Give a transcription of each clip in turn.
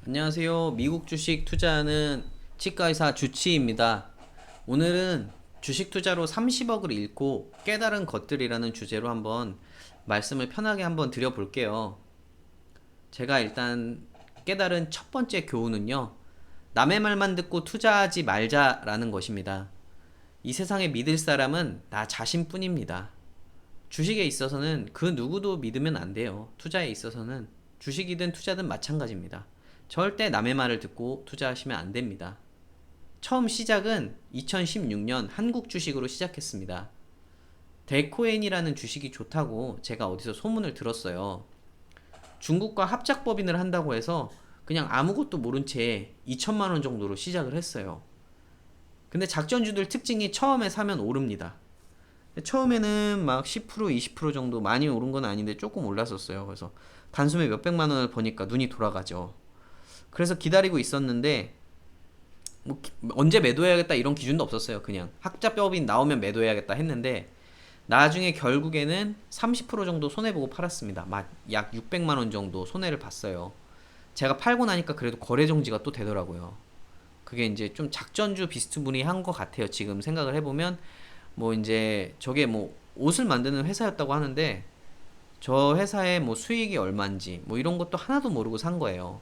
안녕하세요. 미국 주식 투자하는 치과의사 주치입니다. 오늘은 주식 투자로 30억을 잃고 깨달은 것들이라는 주제로 한번 말씀을 편하게 한번 드려볼게요. 제가 일단 깨달은 첫 번째 교훈은요. 남의 말만 듣고 투자하지 말자라는 것입니다. 이 세상에 믿을 사람은 나 자신뿐입니다. 주식에 있어서는 그 누구도 믿으면 안 돼요. 투자에 있어서는 주식이든 투자든 마찬가지입니다. 절대 남의 말을 듣고 투자하시면 안 됩니다. 처음 시작은 2016년 한국 주식으로 시작했습니다. 데코엔이라는 주식이 좋다고 제가 어디서 소문을 들었어요. 중국과 합작법인을 한다고 해서 그냥 아무것도 모른 채 2천만 원 정도로 시작을 했어요. 근데 작전주들 특징이 처음에 사면 오릅니다. 처음에는 막 10%, 20% 정도 많이 오른 건 아닌데 조금 올랐었어요. 그래서 단숨에 몇백만 원을 버니까 눈이 돌아가죠. 그래서 기다리고 있었는데 뭐 언제 매도해야겠다 이런 기준도 없었어요. 그냥 학자법인 나오면 매도해야겠다 했는데 나중에 결국에는 30% 정도 손해보고 팔았습니다. 약 600만 원 정도 손해를 봤어요. 제가 팔고 나니까 그래도 거래 정지가 또 되더라고요. 그게 이제 좀 작전주 비스무리한 것 같아요. 지금 생각을 해보면 뭐 이제 저게 뭐 옷을 만드는 회사였다고 하는데 저 회사의 뭐 수익이 얼마인지 뭐 이런 것도 하나도 모르고 산 거예요.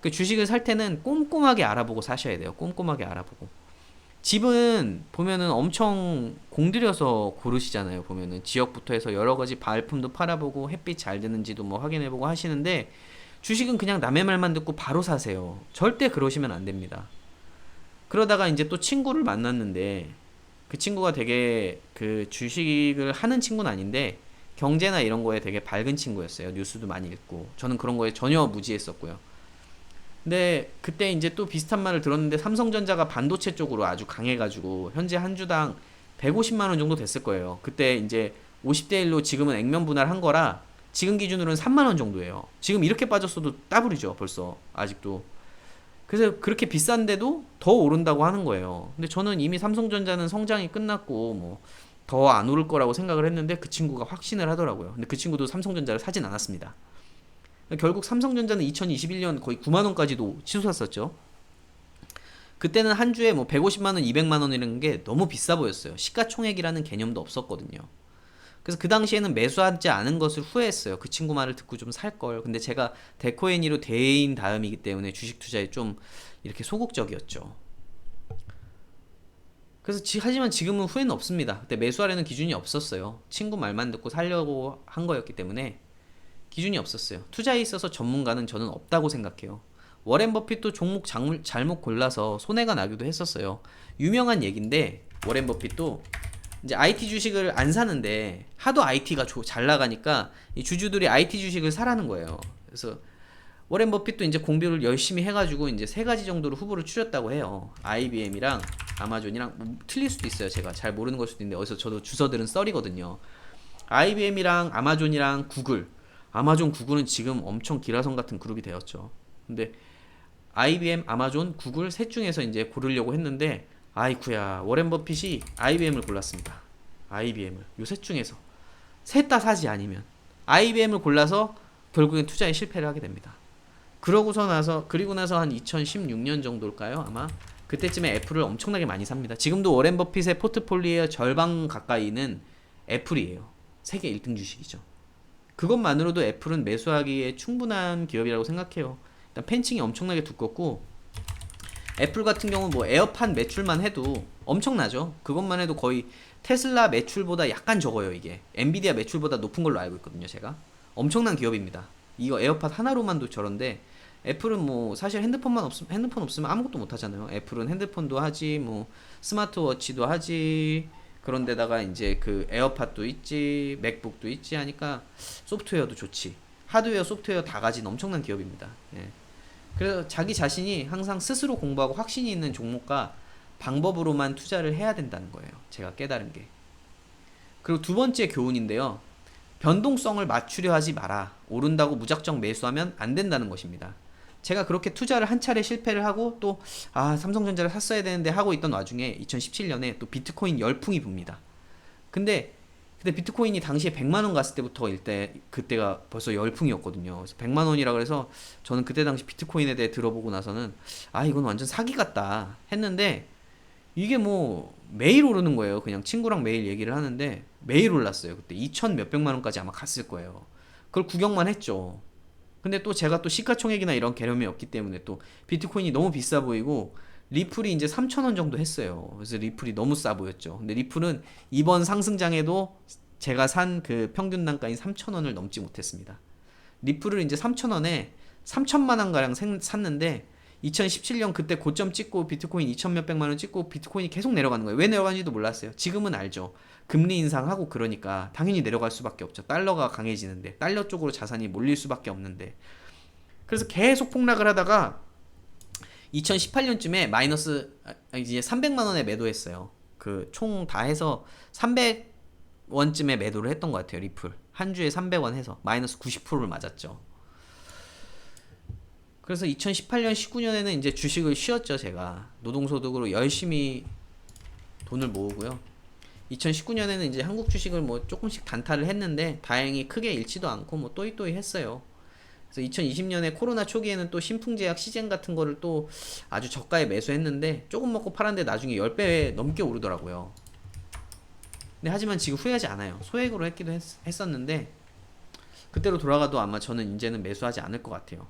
그 주식을 살 때는 꼼꼼하게 알아보고 사셔야 돼요. 꼼꼼하게 알아보고. 집은 보면은 엄청 공들여서 고르시잖아요. 보면은 지역부터 해서 여러 가지 발품도 팔아보고 햇빛 잘 드는지도 뭐 확인해보고 하시는데 주식은 그냥 남의 말만 듣고 바로 사세요. 절대 그러시면 안 됩니다. 그러다가 이제 또 친구를 만났는데 그 친구가 되게 그 주식을 하는 친구는 아닌데 경제나 이런 거에 되게 밝은 친구였어요. 뉴스도 많이 읽고. 저는 그런 거에 전혀 무지했었고요. 근데 그때 이제 또 비슷한 말을 들었는데 삼성전자가 반도체 쪽으로 아주 강해가지고 현재 한 주당 150만 원 정도 됐을 거예요. 그때 이제 50대 1로 지금은 액면 분할한 거라 지금 기준으로는 3만 원 정도예요. 지금 이렇게 빠졌어도 따블이죠, 벌써. 아직도. 그래서 그렇게 비싼데도 더 오른다고 하는 거예요. 근데 저는 이미 삼성전자는 성장이 끝났고 뭐 더 안 오를 거라고 생각을 했는데 그 친구가 확신을 하더라고요. 근데 그 친구도 삼성전자를 사진 않았습니다. 결국 삼성전자는 2021년 거의 9만 원까지도 치솟았었죠. 그때는 한 주에 뭐 150만 원, 200만 원이라는 게 너무 비싸 보였어요. 시가총액이라는 개념도 없었거든요. 그래서 그 당시에는 매수하지 않은 것을 후회했어요. 그 친구 말을 듣고 좀 살 걸. 근데 제가 데코애니로 대인 다음이기 때문에 주식 투자에 좀 이렇게 소극적이었죠. 그래서 하지만 지금은 후회는 없습니다. 그때 매수하려는 기준이 없었어요. 친구 말만 듣고 살려고 한 거였기 때문에 기준이 없었어요. 투자에 있어서 전문가는 저는 없다고 생각해요. 워렌 버핏도 종목 잘못 골라서 손해가 나기도 했었어요. 유명한 얘긴데 워렌 버핏도 이제 IT 주식을 안 사는데 하도 IT가 잘 나가니까 이 주주들이 IT 주식을 사라는 거예요. 그래서 워렌 버핏도 이제 공부를 열심히 해가지고 이제 세 가지 정도로 후보를 추렸다고 해요. IBM이랑 아마존이랑 뭐 틀릴 수도 있어요. 제가 잘 모르는 걸 수도 있는데 어디서 저도 주워들은 썰이거든요. IBM이랑 아마존이랑 구글. 아마존 구글은 지금 엄청 기라성 같은 그룹이 되었죠. 근데 IBM, 아마존, 구글 셋 중에서 이제 고르려고 했는데 아이쿠야 워렌 버핏이 IBM을 골랐습니다. IBM을 요 셋 중에서 셋 다 사지 아니면 IBM을 골라서 결국엔 투자에 실패를 하게 됩니다. 그리고 나서 한 2016년 정도일까요? 아마 그때쯤에 애플을 엄청나게 많이 삽니다. 지금도 워렌 버핏의 포트폴리오의 절반 가까이는 애플이에요. 세계 1등 주식이죠. 그것만으로도 애플은 매수하기에 충분한 기업이라고 생각해요. 일단 팬층이 엄청나게 두껍고 애플 같은 경우는 뭐 에어팟 매출만 해도 엄청나죠. 그것만 해도 거의 테슬라 매출보다 약간 적어요. 이게 엔비디아 매출보다 높은 걸로 알고 있거든요. 제가 엄청난 기업입니다. 이거 에어팟 하나로만도 저런데 애플은 뭐 사실 핸드폰 없으면 아무것도 못 하잖아요. 애플은 핸드폰도 하지 뭐 스마트워치도 하지 그런데다가 이제 그 에어팟도 있지 맥북도 있지 하니까 소프트웨어도 좋지 하드웨어 소프트웨어 다 가진 엄청난 기업입니다. 예. 그래서 자기 자신이 항상 스스로 공부하고 확신이 있는 종목과 방법으로만 투자를 해야 된다는 거예요. 제가 깨달은 게. 그리고 두 번째 교훈인데요. 변동성을 맞추려 하지 마라. 오른다고 무작정 매수하면 안 된다는 것입니다. 제가 그렇게 투자를 한 차례 실패를 하고 또 삼성전자를 샀어야 되는데 하고 있던 와중에 2017년에 또 비트코인 열풍이 붑니다. 근데 근데 비트코인이 당시에 100만 원 갔을 때부터 그때가 벌써 열풍이었거든요. 그래서 100만 원이라 그래서 저는 그때 당시 비트코인에 대해 들어보고 나서는 아 이건 완전 사기 같다 했는데 이게 뭐 매일 오르는 거예요. 그냥 친구랑 매일 얘기를 하는데 매일 올랐어요. 그때 2천 몇백만 원까지 아마 갔을 거예요. 그걸 구경만 했죠. 근데 또 제가 또 시가총액이나 이런 개념이 없기 때문에 또 비트코인이 너무 비싸 보이고 리플이 이제 3,000원 정도 했어요. 그래서 리플이 너무 싸 보였죠. 근데 리플은 이번 상승장에도 제가 산 그 평균 단가인 3,000원을 넘지 못했습니다. 리플을 이제 3,000원에 3천만 원 가량 샀는데 2017년 그때 고점 찍고 비트코인 2천 몇백만 원 찍고 비트코인이 계속 내려가는 거예요. 왜 내려가는지도 몰랐어요. 지금은 알죠. 금리 인상하고 그러니까 당연히 내려갈 수밖에 없죠. 달러가 강해지는데 달러 쪽으로 자산이 몰릴 수밖에 없는데 그래서 계속 폭락을 하다가 2018년쯤에 마이너스 이제 300만 원에 매도했어요. 그 총 다 해서 300원쯤에 매도를 했던 것 같아요. 리플 한 주에 300원 해서 마이너스 90%를 맞았죠. 그래서 2018년 19년에는 이제 주식을 쉬었죠. 제가 노동소득으로 열심히 돈을 모으고요. 2019년에는 이제 한국 주식을 뭐 조금씩 단타를 했는데 다행히 크게 잃지도 않고 뭐 또이또이 했어요. 그래서 2020년에 코로나 초기에는 또 신풍제약 시젠 같은 거를 또 아주 저가에 매수했는데 조금 먹고 팔았는데 나중에 10배 넘게 오르더라고요. 근데 하지만 지금 후회하지 않아요. 소액으로 했기도 했었는데 그때로 돌아가도 아마 저는 이제는 매수하지 않을 것 같아요.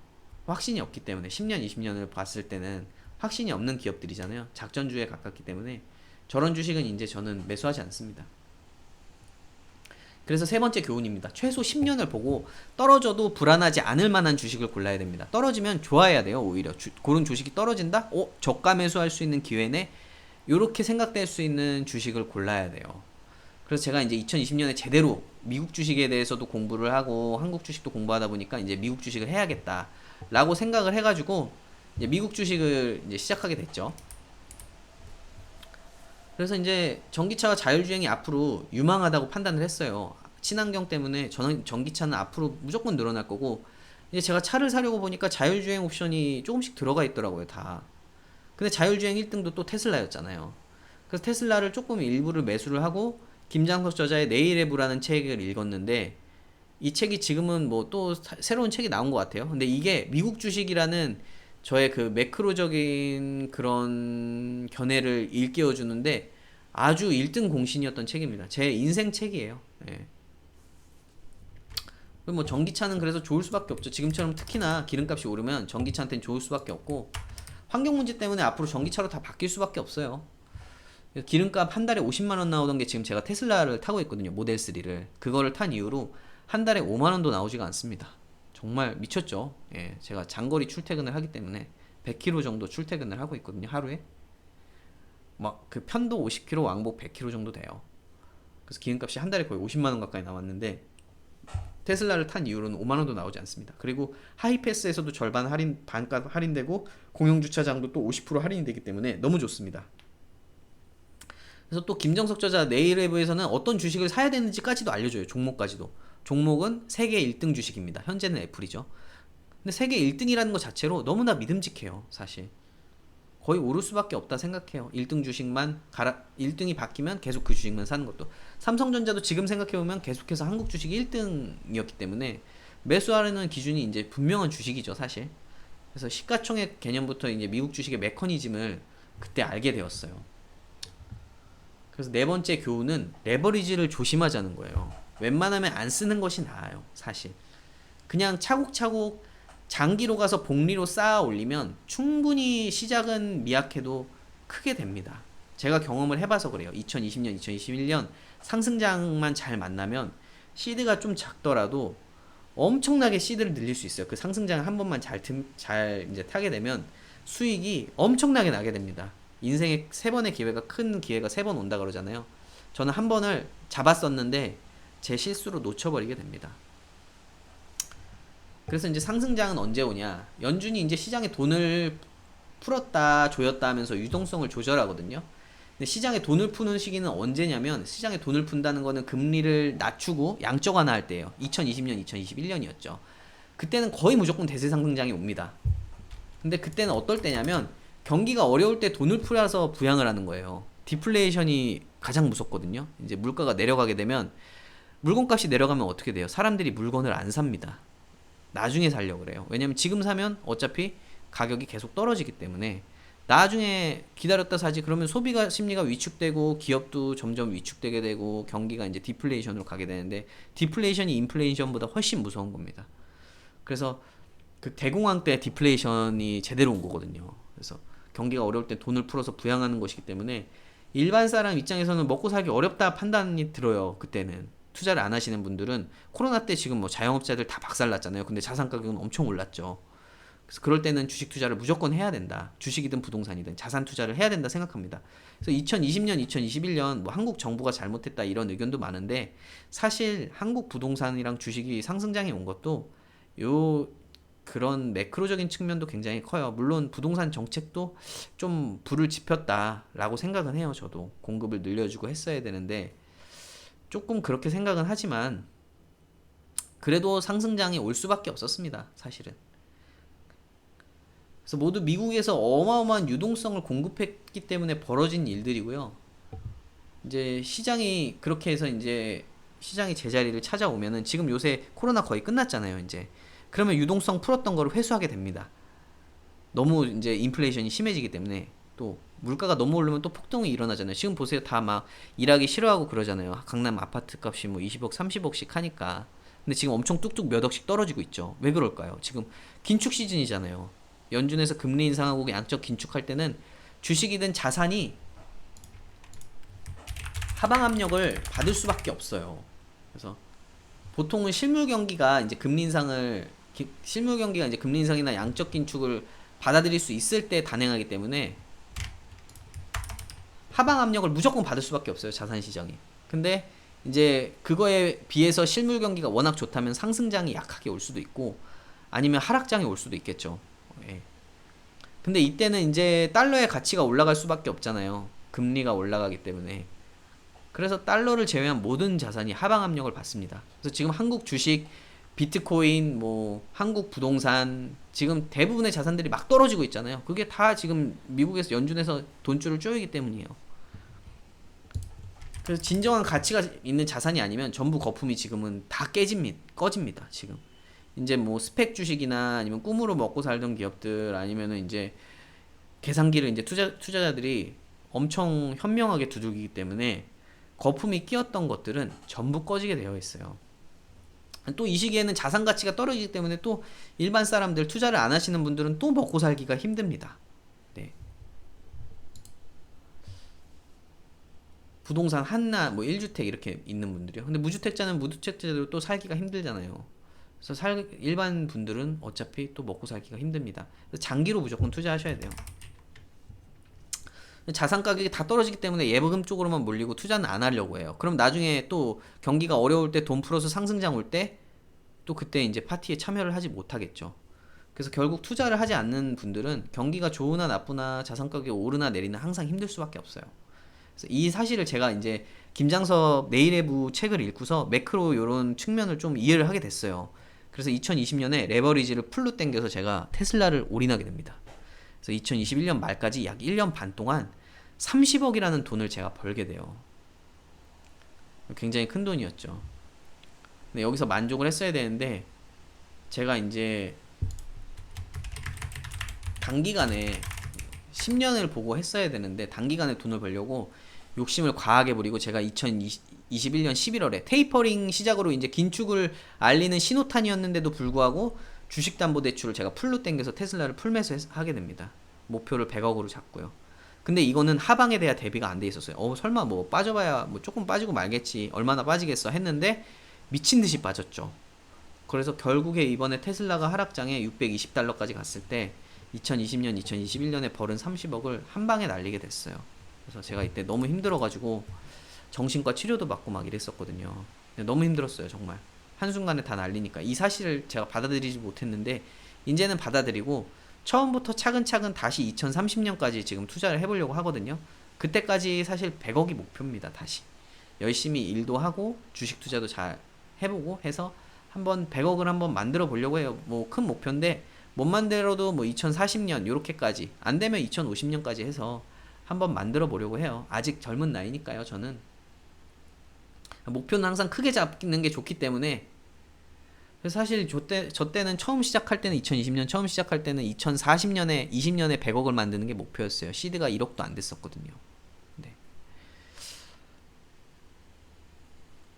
확신이 없기 때문에 10년, 20년을 봤을 때는 확신이 없는 기업들이잖아요. 작전주에 가깝기 때문에 저런 주식은 이제 저는 매수하지 않습니다. 그래서 세 번째 교훈입니다. 최소 10년을 보고 떨어져도 불안하지 않을 만한 주식을 골라야 됩니다. 떨어지면 좋아해야 돼요. 오히려 그런 주식이 떨어진다? 저가 매수할 수 있는 기회네? 이렇게 생각될 수 있는 주식을 골라야 돼요. 그래서 제가 이제 2020년에 제대로 미국 주식에 대해서도 공부를 하고 한국 주식도 공부하다 보니까 이제 미국 주식을 해야겠다 라고 생각을 해가지고 이제 미국 주식을 이제 시작하게 됐죠. 그래서 이제 전기차가 자율주행이 앞으로 유망하다고 판단을 했어요. 친환경 때문에 저는 전기차는 앞으로 무조건 늘어날 거고 이제 제가 차를 사려고 보니까 자율주행 옵션이 조금씩 들어가 있더라고요. 다. 근데 자율주행 1등도 또 테슬라였잖아요. 그래서 테슬라를 조금 일부를 매수를 하고 김장석 저자의 네이레브라는 책을 읽었는데 이 책이 지금은 뭐 또 새로운 책이 나온 것 같아요. 근데 이게 미국 주식이라는 저의 그 매크로적인 그런 견해를 일깨워 주는데 아주 1등 공신이었던 책입니다. 제 인생 책이에요. 예. 뭐 전기차는 그래서 좋을 수밖에 없죠. 지금처럼 특히나 기름값이 오르면 전기차한테는 좋을 수밖에 없고 환경 문제 때문에 앞으로 전기차로 다 바뀔 수밖에 없어요. 기름값 한 달에 50만 원 나오던 게 지금 제가 테슬라를 타고 있거든요. 모델 3를. 그거를 탄 이후로 한 달에 5만 원도 나오지가 않습니다. 정말 미쳤죠. 예, 제가 장거리 출퇴근을 하기 때문에 100km 정도 출퇴근을 하고 있거든요. 하루에. 막 그 편도 50km, 왕복 100km 정도 돼요. 그래서 기름값이 한 달에 거의 50만 원 가까이 나왔는데 테슬라를 탄 이후로는 5만 원도 나오지 않습니다. 그리고 하이패스에서도 절반 할인, 반값 할인되고 공영주차장도 또 50% 할인이 되기 때문에 너무 좋습니다. 그래서 또 김정석 저자 네이레브에서는 어떤 주식을 사야 되는지까지도 알려줘요. 종목까지도. 종목은 세계 1등 주식입니다. 현재는 애플이죠. 근데 세계 1등이라는 것 자체로 너무나 믿음직해요. 사실. 거의 오를 수밖에 없다 생각해요. 1등 주식만 1등이 바뀌면 계속 그 주식만 사는 것도. 삼성전자도 지금 생각해보면 계속해서 한국 주식이 1등이었기 때문에 매수하려는 기준이 이제 분명한 주식이죠, 사실. 그래서 시가총액 개념부터 이제 미국 주식의 메커니즘을 그때 알게 되었어요. 그래서 네 번째 교훈은 레버리지를 조심하자는 거예요. 웬만하면 안 쓰는 것이 나아요, 사실. 그냥 차곡차곡 장기로 가서 복리로 쌓아 올리면 충분히 시작은 미약해도 크게 됩니다. 제가 경험을 해봐서 그래요. 2020년, 2021년 상승장만 잘 만나면 시드가 좀 작더라도 엄청나게 시드를 늘릴 수 있어요. 그 상승장을 한 번만 잘 이제 타게 되면 수익이 엄청나게 나게 됩니다. 인생에 세 번의 기회가 큰 기회가 세 번 온다 그러잖아요. 저는 한 번을 잡았었는데 제 실수로 놓쳐버리게 됩니다. 그래서 이제 상승장은 언제 오냐? 연준이 이제 시장에 돈을 풀었다 조였다 하면서 유동성을 조절하거든요. 근데 시장에 돈을 푸는 시기는 언제냐면 시장에 돈을 푼다는 거는 금리를 낮추고 양적 완화할 때예요. 2020년, 2021년이었죠. 그때는 거의 무조건 대세 상승장이 옵니다. 근데 그때는 어떨 때냐면 경기가 어려울 때 돈을 풀어서 부양을 하는 거예요. 디플레이션이 가장 무섭거든요. 이제 물가가 내려가게 되면 물건값이 내려가면 어떻게 돼요? 사람들이 물건을 안 삽니다. 나중에 살려고 그래요. 왜냐면 지금 사면 어차피 가격이 계속 떨어지기 때문에 나중에 기다렸다 사지. 그러면 소비가 심리가 위축되고 기업도 점점 위축되게 되고 경기가 이제 디플레이션으로 가게 되는데, 디플레이션이 인플레이션보다 훨씬 무서운 겁니다. 그래서 그 대공황 때 디플레이션이 제대로 온 거거든요. 그래서 경기가 어려울 때 돈을 풀어서 부양하는 것이기 때문에 일반 사람 입장에서는 먹고 살기 어렵다 판단이 들어요. 그때는 투자를 안 하시는 분들은, 코로나 때 지금 뭐 자영업자들 다 박살났잖아요. 근데 자산 가격은 엄청 올랐죠. 그래서 그럴 때는 주식 투자를 무조건 해야 된다. 주식이든 부동산이든 자산 투자를 해야 된다 생각합니다. 그래서 2020년, 2021년 뭐 한국 정부가 잘못했다 이런 의견도 많은데, 사실 한국 부동산이랑 주식이 상승장에 온 것도 요 그런 매크로적인 측면도 굉장히 커요. 물론 부동산 정책도 좀 불을 지폈다라고 생각은 해요. 저도 공급을 늘려주고 했어야 되는데 조금 그렇게 생각은 하지만 그래도 상승장이 올 수밖에 없었습니다. 사실은. 그래서 모두 미국에서 어마어마한 유동성을 공급했기 때문에 벌어진 일들이고요. 이제 시장이 그렇게 해서 이제 시장이 제자리를 찾아오면은, 지금 요새 코로나 거의 끝났잖아요. 이제 그러면 유동성 풀었던 거를 회수하게 됩니다. 너무 이제 인플레이션이 심해지기 때문에. 또 물가가 너무 오르면 또 폭동이 일어나잖아요. 지금 보세요. 다 막 일하기 싫어하고 그러잖아요. 강남 아파트 값이 뭐 20억, 30억씩 하니까. 근데 지금 엄청 뚝뚝 몇 억씩 떨어지고 있죠. 왜 그럴까요? 지금 긴축 시즌이잖아요. 연준에서 금리 인상하고 양적 긴축할 때는 주식이든 자산이 하방 압력을 받을 수밖에 없어요. 그래서 보통은 실물 경기가 이제 금리 인상이나 양적 긴축을 받아들일 수 있을 때 단행하기 때문에 하방 압력을 무조건 받을 수밖에 없어요, 자산 시장이. 근데 이제 그거에 비해서 실물 경기가 워낙 좋다면 상승장이 약하게 올 수도 있고 아니면 하락장이 올 수도 있겠죠. 예. 근데 이때는 이제 달러의 가치가 올라갈 수밖에 없잖아요. 금리가 올라가기 때문에. 그래서 달러를 제외한 모든 자산이 하방 압력을 받습니다. 그래서 지금 한국 주식, 비트코인, 뭐 한국 부동산, 지금 대부분의 자산들이 막 떨어지고 있잖아요. 그게 다 지금 미국에서 연준에서 돈줄을 쪼이기 때문이에요. 그래서 진정한 가치가 있는 자산이 아니면 전부 거품이 지금은 다 꺼집니다. 지금 이제 뭐 스펙 주식이나 아니면 꿈으로 먹고 살던 기업들, 아니면은 이제 계산기를 이제 투자자들이 엄청 현명하게 두들기기 때문에 거품이 끼었던 것들은 전부 꺼지게 되어 있어요. 또 이 시기에는 자산 가치가 떨어지기 때문에 또 일반 사람들, 투자를 안 하시는 분들은 또 먹고 살기가 힘듭니다. 네. 부동산 하나, 뭐 1주택 이렇게 있는 분들이요. 근데 무주택자들도 또 살기가 힘들잖아요. 그래서 일반 분들은 어차피 또 먹고 살기가 힘듭니다. 그래서 장기로 무조건 투자하셔야 돼요. 자산 가격이 다 떨어지기 때문에 예금 쪽으로만 몰리고 투자는 안 하려고 해요. 그럼 나중에 또 경기가 어려울 때 돈 풀어서 상승장 올 때 또 그때 이제 파티에 참여를 하지 못하겠죠. 그래서 결국 투자를 하지 않는 분들은 경기가 좋으나 나쁘나 자산 가격이 오르나 내리나 항상 힘들 수밖에 없어요. 그래서 이 사실을 제가 이제 김장섭 내일의부 책을 읽고서 매크로 이런 측면을 좀 이해를 하게 됐어요. 그래서 2020년에 레버리지를 풀로 땡겨서 제가 테슬라를 올인하게 됩니다. 그래서 2021년 말까지 약 1년 반 동안 30억이라는 돈을 제가 벌게 돼요. 굉장히 큰 돈이었죠. 근데 여기서 만족을 했어야 되는데 제가 이제 단기간에 10년을 보고 했어야 되는데 단기간에 돈을 벌려고 욕심을 과하게 부리고, 제가 2021년 11월에 테이퍼링 시작으로 이제 긴축을 알리는 신호탄이었는데도 불구하고 주식담보대출을 제가 풀로 땡겨서 테슬라를 풀매수 하게 됩니다. 목표를 100억으로 잡고요. 근데 이거는 하방에 대한 대비가 안 돼 있었어요. 설마 뭐 빠져봐야 뭐 조금 빠지고 말겠지, 얼마나 빠지겠어 했는데 미친듯이 빠졌죠. 그래서 결국에 이번에 테슬라가 하락장에 620달러까지 갔을 때 2020년, 2021년에 벌은 30억을 한 방에 날리게 됐어요. 그래서 제가 이때 너무 힘들어가지고 정신과 치료도 받고 막 이랬었거든요. 너무 힘들었어요, 정말. 한순간에 다 날리니까. 이 사실을 제가 받아들이지 못했는데 이제는 받아들이고 처음부터 차근차근 다시 2030년까지 지금 투자를 해보려고 하거든요. 그때까지 사실 100억이 목표입니다. 다시 열심히 일도 하고 주식 투자도 잘 해보고 해서 한번 100억을 한번 만들어 보려고 해요. 뭐 큰 목표인데 못 만들어도 뭐 2040년 요렇게까지, 안 되면 2050년까지 해서 한번 만들어 보려고 해요. 아직 젊은 나이니까요, 저는. 목표는 항상 크게 잡는 게 좋기 때문에. 그래서 사실 저 때는 처음 시작할 때는 2020년 처음 시작할 때는 2040년에 20년에 100억을 만드는 게 목표였어요. 시드가 1억도 안 됐었거든요. 네.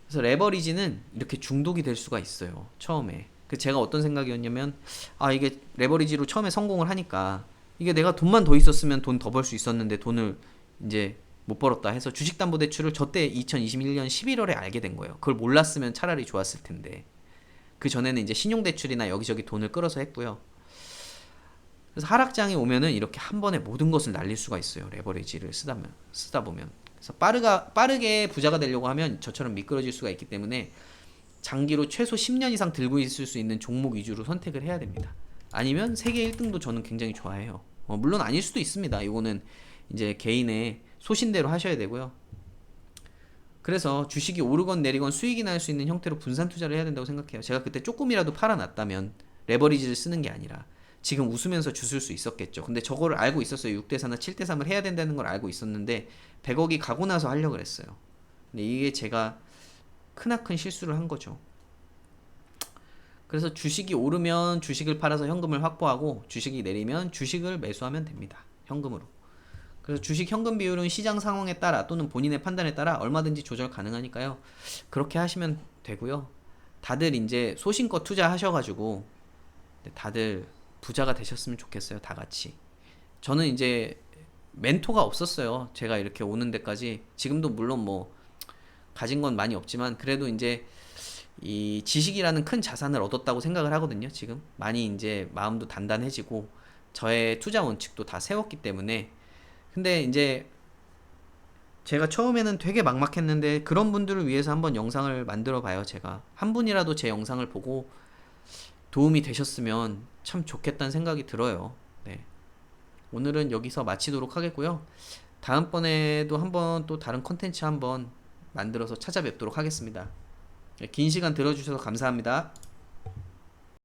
그래서 레버리지는 이렇게 중독이 될 수가 있어요. 처음에. 그 제가 어떤 생각이었냐면, 아 이게 레버리지로 처음에 성공을 하니까 이게 내가 돈만 더 있었으면 돈 더 벌 수 있었는데 돈을 이제 못 벌었다 해서 주식담보대출을 저 때 2021년 11월에 알게 된 거예요. 그걸 몰랐으면 차라리 좋았을 텐데. 그 전에는 이제 신용대출이나 여기저기 돈을 끌어서 했고요. 그래서 하락장이 오면은 이렇게 한 번에 모든 것을 날릴 수가 있어요. 레버리지를 쓰다 보면. 그래서 빠르게 부자가 되려고 하면 저처럼 미끄러질 수가 있기 때문에 장기로 최소 10년 이상 들고 있을 수 있는 종목 위주로 선택을 해야 됩니다. 아니면 세계 1등도 저는 굉장히 좋아해요. 물론 아닐 수도 있습니다. 이거는 이제 개인의 소신대로 하셔야 되고요. 그래서 주식이 오르건 내리건 수익이 날 수 있는 형태로 분산 투자를 해야 된다고 생각해요. 제가 그때 조금이라도 팔아놨다면 레버리지를 쓰는 게 아니라 지금 웃으면서 주술 수 있었겠죠. 근데 저거를 알고 있었어요. 6대4나 7대3을 해야 된다는 걸 알고 있었는데 100억이 가고 나서 하려고 그랬어요. 근데 이게 제가 크나큰 실수를 한 거죠. 그래서 주식이 오르면 주식을 팔아서 현금을 확보하고 주식이 내리면 주식을 매수하면 됩니다. 현금으로. 그래서 주식 현금 비율은 시장 상황에 따라 또는 본인의 판단에 따라 얼마든지 조절 가능하니까요. 그렇게 하시면 되고요. 다들 이제 소신껏 투자하셔가지고 다들 부자가 되셨으면 좋겠어요. 다 같이. 저는 이제 멘토가 없었어요. 제가 이렇게 오는 데까지. 지금도 물론 뭐 가진 건 많이 없지만 그래도 이제 이 지식이라는 큰 자산을 얻었다고 생각을 하거든요. 지금 많이 이제 마음도 단단해지고 저의 투자 원칙도 다 세웠기 때문에. 근데 이제 제가 처음에는 되게 막막했는데 그런 분들을 위해서 한번 영상을 만들어 봐요. 제가 한 분이라도 제 영상을 보고 도움이 되셨으면 참 좋겠다는 생각이 들어요. 네. 오늘은 여기서 마치도록 하겠고요. 다음번에도 한번 또 다른 컨텐츠 한번 만들어서 찾아뵙도록 하겠습니다. 긴 시간 들어주셔서 감사합니다.